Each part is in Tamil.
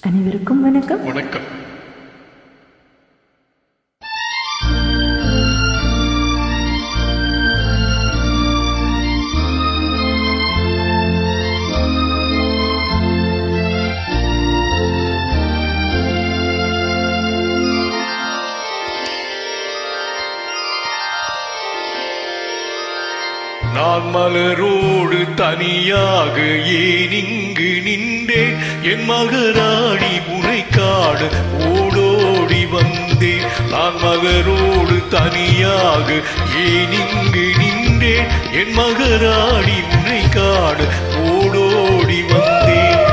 அனைவருக்கும் வணக்கம். வணக்கம். நான் மலரோடு தனியாக ஏன் இங்கு நின்றேன், என் மகராணி உனை காண ஓடோடி வந்தேன். நான் மலரோடு தனியாக ஏன் இங்கு நின்றேன், என் மகராணி உனை காண ஓடோடி வந்தேன்.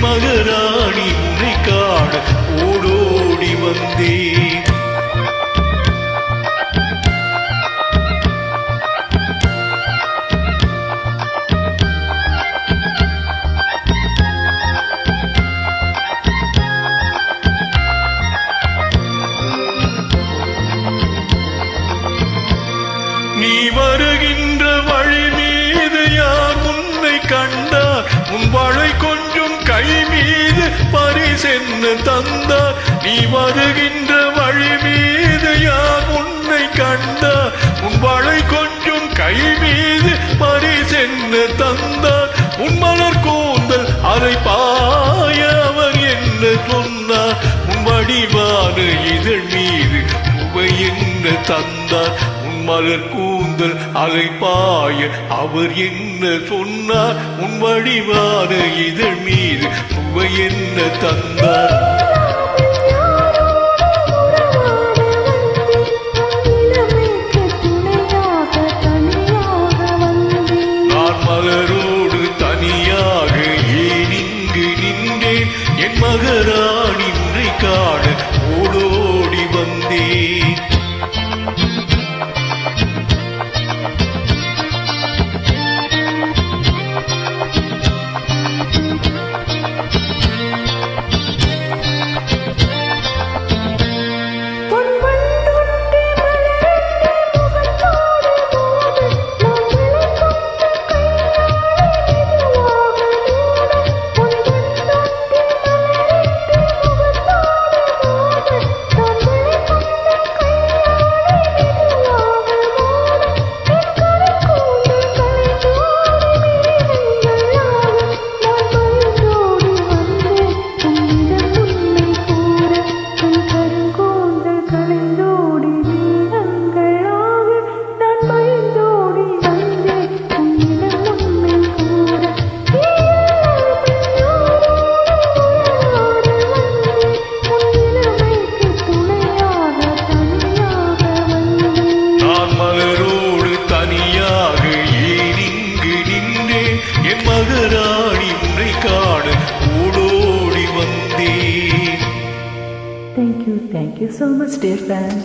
மகராணி உன்னை காண ஓடோடி வந்தேன். நீ வருகின்ற வழி மீது யார் உன்னை கண்டார், உன் வாழை கொஞ்சம் கை மீது பரிசென்னு தந்தார். நீ வருகின்ற வழி மீது யார் உன்னை கண்டார், உன் வாழை கொஞ்சம் கை மீது பரிசென்னு தந்தார். உன் மலர் கூந்தல் அதை பாய அவர் என்ன சொன்னார், உன் வடிவான இதழ் மீது சுவை என்ன தந்தார். மலர் கூந்தல் அலை பாய அவர் என்ன சொன்னார், உன் வடிவான இதழ் மீது சுவை என்ன தந்தார். நான் மலரோடு தனியாக ஏன் இங்கு நின்றேன், என் மகராணி உன்னை காண ஓடோடி வந்தேன். என் மகராணி உன்னை காண ஓடோடி வந்தேன். Thank you so much, dear fan.